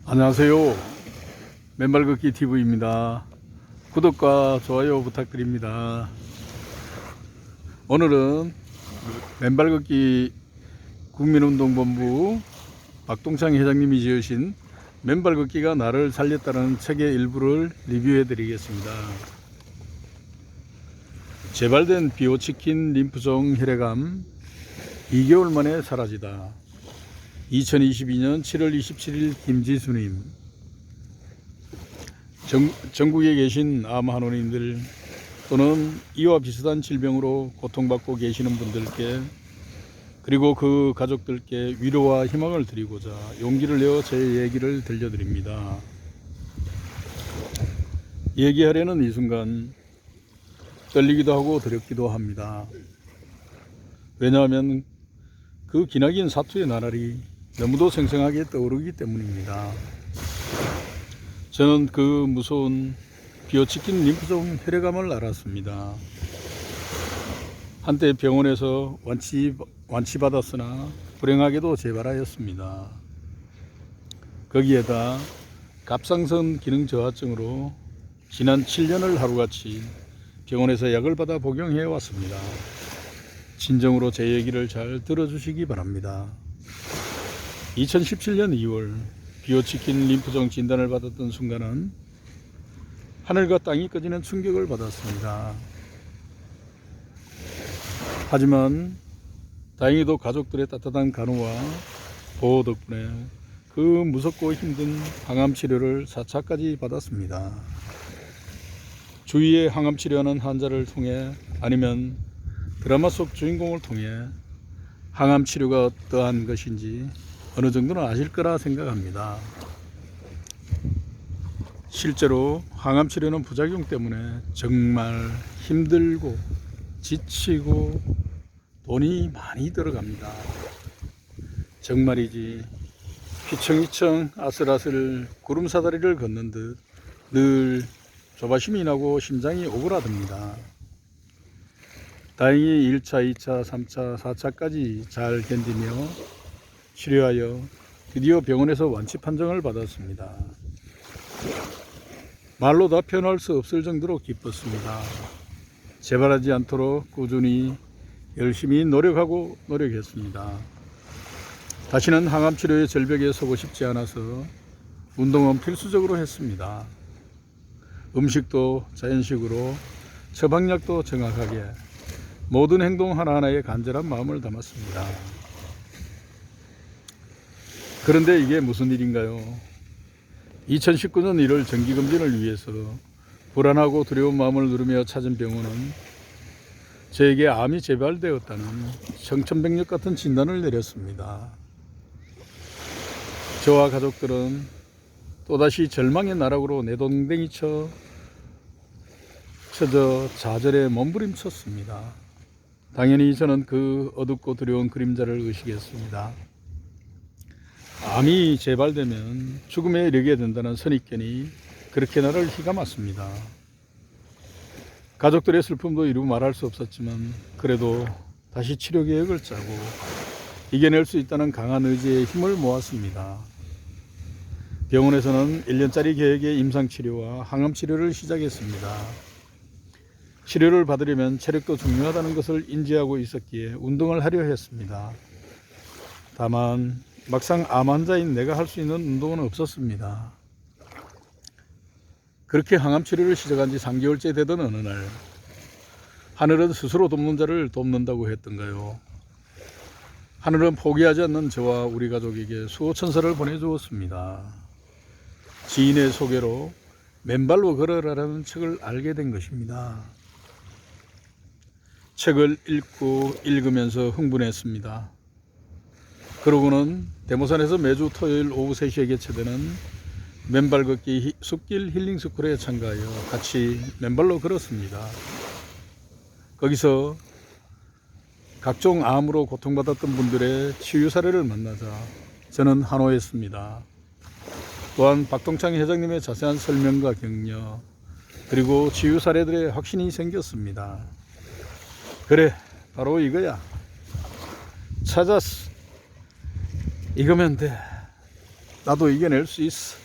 안녕하세요. 맨발 걷기 TV입니다. 구독과 좋아요 부탁드립니다. 오늘은 맨발 걷기 국민운동본부 박동창 회장님이 지으신 맨발 걷기가 나를 살렸다는 책의 일부를 리뷰해 드리겠습니다. 재발된 비오치킨 림프종 혈액암 2개월 만에 사라지다. 2022년 7월 27일 김지수님. 전국에 계신 암 환우님들 또는 이와 비슷한 질병으로 고통받고 계시는 분들께 그리고 그 가족들께 위로와 희망을 드리고자 용기를 내어 제 얘기를 들려드립니다. 얘기하려는 이 순간 떨리기도 하고 두렵기도 합니다. 왜냐하면 그 기나긴 사투의 나날이 너무도 생생하게 떠오르기 때문입니다. 저는 그 무서운 비오치킨 림프종 혈액암을 앓았습니다. 한때 병원에서 완치받았으나 불행하게도 재발하였습니다. 거기에다 갑상선 기능 저하증으로 지난 7년을 하루같이 병원에서 약을 받아 복용해 왔습니다. 진정으로 제 얘기를 잘 들어주시기 바랍니다. 2017년 2월 비오치킨 림프종 진단을 받았던 순간은 하늘과 땅이 꺼지는 충격을 받았습니다. 하지만 다행히도 가족들의 따뜻한 간호와 보호 덕분에 그 무섭고 힘든 항암 치료를 4차까지 받았습니다. 주위에 항암 치료하는 환자를 통해 아니면 드라마 속 주인공을 통해 항암 치료가 어떠한 것인지 어느 정도는 아실 거라 생각합니다. 실제로 항암 치료는 부작용 때문에 정말 힘들고 지치고 돈이 많이 들어갑니다. 정말이지 휘청휘청 아슬아슬 구름사다리를 걷는 듯 늘 조바심이 나고 심장이 오그라듭니다. 다행히 1차, 2차, 3차, 4차까지 잘 견디며 치료하여 드디어 병원에서 완치 판정을 받았습니다. 말로 다 표현할 수 없을 정도로 기뻤습니다. 재발하지 않도록 꾸준히 열심히 노력했습니다. 다시는 항암 치료의 절벽에 서고 싶지 않아서 운동은 필수적으로 했습니다. 음식도 자연식으로, 처방약도 정확하게, 모든 행동 하나하나에 간절한 마음을 담았습니다. 그런데 이게 무슨 일인가요? 2019년 1월 정기검진을 위해서 불안하고 두려운 마음을 누르며 찾은 병원은 저에게 암이 재발되었다는 청천벽력 같은 진단을 내렸습니다. 저와 가족들은 또다시 절망의 나락으로 내동댕이 쳐져 좌절에 몸부림쳤습니다. 당연히 저는 그 어둡고 두려운 그림자를 의식했습니다. 암이 재발되면 죽음에 이르게 된다는 선입견이 그렇게 나를 휘감았습니다. 가족들의 슬픔도 이루 말할 수 없었지만 그래도 다시 치료 계획을 짜고 이겨낼 수 있다는 강한 의지에 힘을 모았습니다. 병원에서는 1년짜리 계획의 임상치료와 항암치료를 시작했습니다. 치료를 받으려면 체력도 중요하다는 것을 인지하고 있었기에 운동을 하려 했습니다. 다만 막상 암 환자인 내가 할 수 있는 운동은 없었습니다. 그렇게 항암 치료를 시작한 지 3개월째 되던 어느 날 하늘은 스스로 돕는 자를 돕는다고 했던가요? 하늘은 포기하지 않는 저와 우리 가족에게 수호천사를 보내주었습니다. 지인의 소개로 맨발로 걸어라라는 책을 알게 된 것입니다. 책을 읽으면서 흥분했습니다. 그러고는 대모산에서 매주 토요일 오후 3시에 개최되는 맨발 걷기 숲길 힐링 스쿨에 참가하여 같이 맨발로 걸었습니다. 거기서 각종 암으로 고통받았던 분들의 치유 사례를 만나자 저는 한호했습니다. 또한 박동창 회장님의 자세한 설명과 격려 그리고 치유 사례들의 확신이 생겼습니다. 그래, 바로 이거야. 찾았어. 이거면 돼. 나도 이겨낼 수 있어.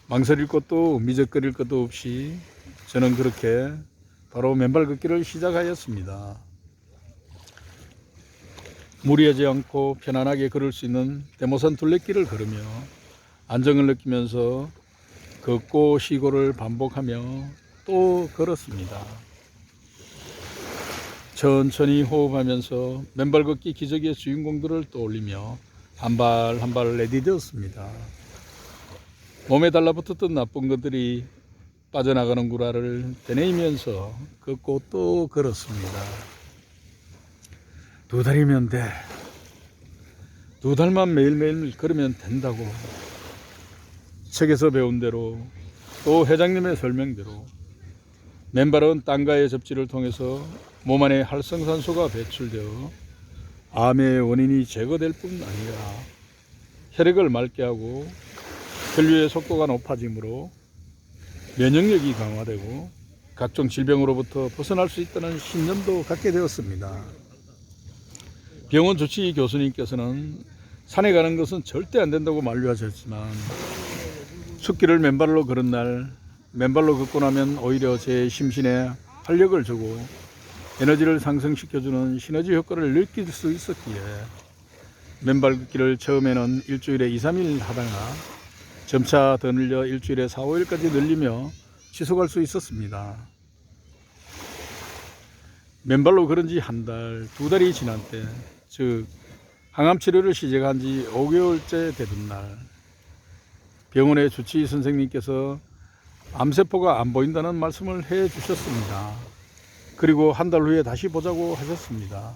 망설일 것도 미적거릴 것도 없이 저는 그렇게 바로 맨발 걷기를 시작하였습니다. 무리하지 않고 편안하게 걸을 수 있는 대모산 둘레길을 걸으며 안정을 느끼면서 걷고 쉬고를 반복하며 또 걸었습니다. 천천히 호흡하면서 맨발 걷기 기적의 주인공들을 떠올리며 한 발 한 발 내디뎠습니다. 몸에 달라붙었던 나쁜 것들이 빠져나가는 구라를 되뇌이면서 걷고 또 걸었습니다. 2달이면 돼. 2달만 매일매일 걸으면 된다고. 책에서 배운 대로 또 회장님의 설명대로 맨발은 땅과의 접지를 통해서 몸 안에 활성산소가 배출되어 암의 원인이 제거될 뿐 아니라 혈액을 맑게 하고 혈류의 속도가 높아지므로 면역력이 강화되고 각종 질병으로부터 벗어날 수 있다는 신념도 갖게 되었습니다. 병원 조치 교수님께서는 산에 가는 것은 절대 안 된다고 만류하셨지만 숲길을 맨발로 걸은 날 맨발로 걷고 나면 오히려 제 심신에 활력을 주고 에너지를 상승시켜주는 시너지 효과를 느낄 수 있었기에 맨발 걷기를 처음에는 일주일에 2, 3일 하다가 점차 더 늘려 일주일에 4, 5일까지 늘리며 지속할 수 있었습니다. 맨발로 걸은 지 한 달, 2달이 지난 때, 즉 항암 치료를 시작한 지 5개월째 되던 날, 병원의 주치의 선생님께서 암세포가 안 보인다는 말씀을 해 주셨습니다. 그리고 한 달 후에 다시 보자고 하셨습니다.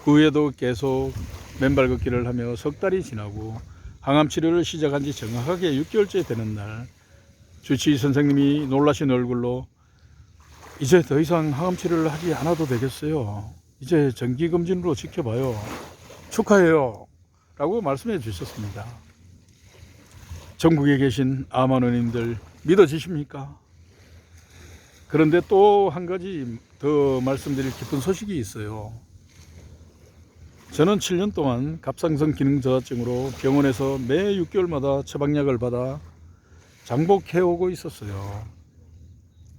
그 후에도 계속 맨발 걷기를 하며 석 달이 지나고 항암 치료를 시작한 지 정확하게 6개월째 되는 날, 주치의 선생님이 놀라신 얼굴로 이제 더 이상 항암 치료를 하지 않아도 되겠어요. 이제 정기검진으로 지켜봐요. 축하해요. 라고 말씀해 주셨습니다. 전국에 계신 암환원인들 믿어지십니까? 그런데 또 한 가지 더 말씀드릴 기쁜 소식이 있어요. 저는 7년 동안 갑상선 기능 저하증으로 병원에서 매 6개월마다 처방약을 받아 장복해 오고 있었어요.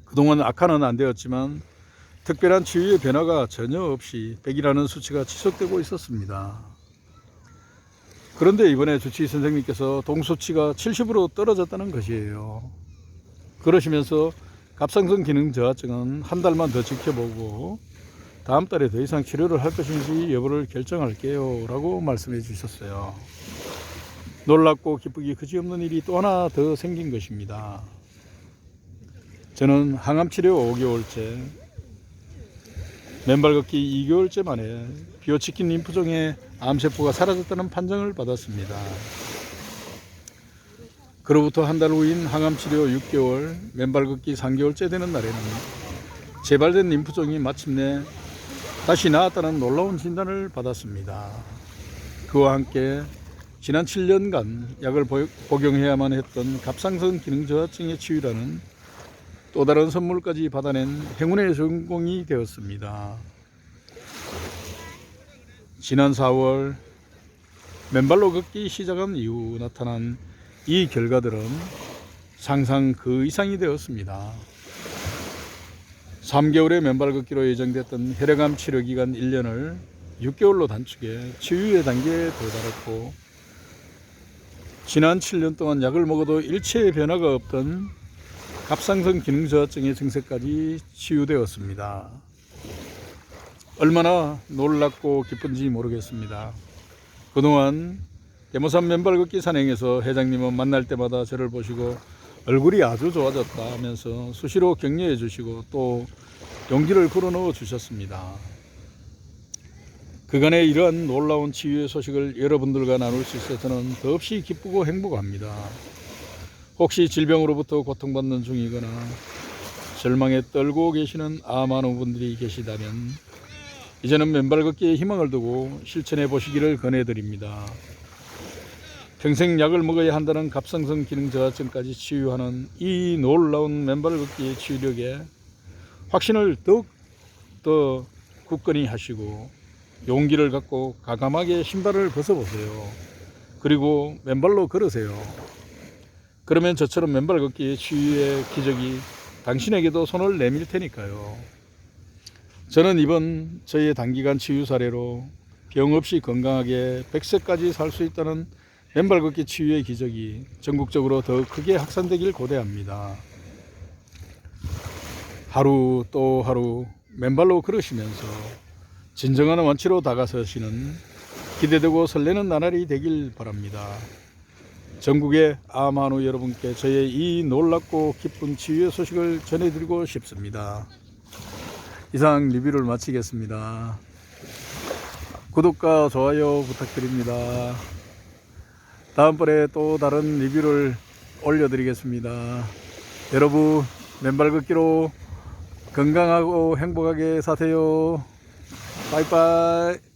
그동안 악화는 안 되었지만 특별한 치유의 변화가 전혀 없이 100이라는 수치가 지속되고 있었습니다. 그런데 이번에 주치의 선생님께서 동수치가 70으로 떨어졌다는 것이에요. 그러시면서 갑상선 기능 저하증은 한 달만 더 지켜보고 다음 달에 더 이상 치료를 할 것인지 여부를 결정할게요 라고 말씀해 주셨어요. 놀랍고 기쁘기 그지없는 일이 또 하나 더 생긴 것입니다. 저는 항암치료 5개월째, 맨발 걷기 2개월째 만에 비오치킨 림프종의 암세포가 사라졌다는 판정을 받았습니다. 그로부터 한 달 후인 항암치료 6개월, 맨발 걷기 3개월째 되는 날에는 재발된 림프종이 마침내 다시 나았다는 놀라운 진단을 받았습니다. 그와 함께 지난 7년간 약을 복용해야만 했던 갑상선 기능 저하증의 치유라는 또 다른 선물까지 받아낸 행운의 주인공이 되었습니다. 지난 4월 맨발로 걷기 시작한 이후 나타난 이 결과들은 상상 그 이상이 되었습니다. 3개월의 맨발 걷기로 예정됐던 혈액암 치료 기간 1년을 6개월로 단축해 치유의 단계에 도달했고, 지난 7년 동안 약을 먹어도 일체의 변화가 없던 갑상선 기능 저하증의 증세까지 치유되었습니다. 얼마나 놀랍고 기쁜지 모르겠습니다. 그동안 대모산 맨발 걷기 산행에서 회장님은 만날 때마다 저를 보시고 얼굴이 아주 좋아졌다 하면서 수시로 격려해 주시고 또 용기를 불어넣어 주셨습니다. 그간의 이러한 놀라운 치유의 소식을 여러분들과 나눌 수 있어 저는 더없이 기쁘고 행복합니다. 혹시 질병으로부터 고통받는 중이거나 절망에 떨고 계시는 많은 분들이 계시다면 이제는 맨발 걷기에 희망을 두고 실천해 보시기를 권해드립니다. 평생 약을 먹어야 한다는 갑상선 기능 저하증까지 치유하는 이 놀라운 맨발 걷기의 치유력에 확신을 더욱 더 굳건히 하시고 용기를 갖고 과감하게 신발을 벗어보세요. 그리고 맨발로 걸으세요. 그러면 저처럼 맨발 걷기 치유의 기적이 당신에게도 손을 내밀 테니까요. 저는 이번 저희의 단기간 치유 사례로 병 없이 건강하게 100세까지 살 수 있다는 맨발 걷기 치유의 기적이 전국적으로 더 크게 확산되길 고대합니다. 하루 또 하루 맨발로 걸으시면서 진정한 원치로 다가서시는 기대되고 설레는 나날이 되길 바랍니다. 전국의 암한우 여러분께 저의 이 놀랍고 기쁜 치유의 소식을 전해드리고 싶습니다. 이상 리뷰를 마치겠습니다. 구독과 좋아요 부탁드립니다. 다음번에 또 다른 리뷰를 올려드리겠습니다. 여러분 맨발 걷기로 건강하고 행복하게 사세요. 빠이빠이.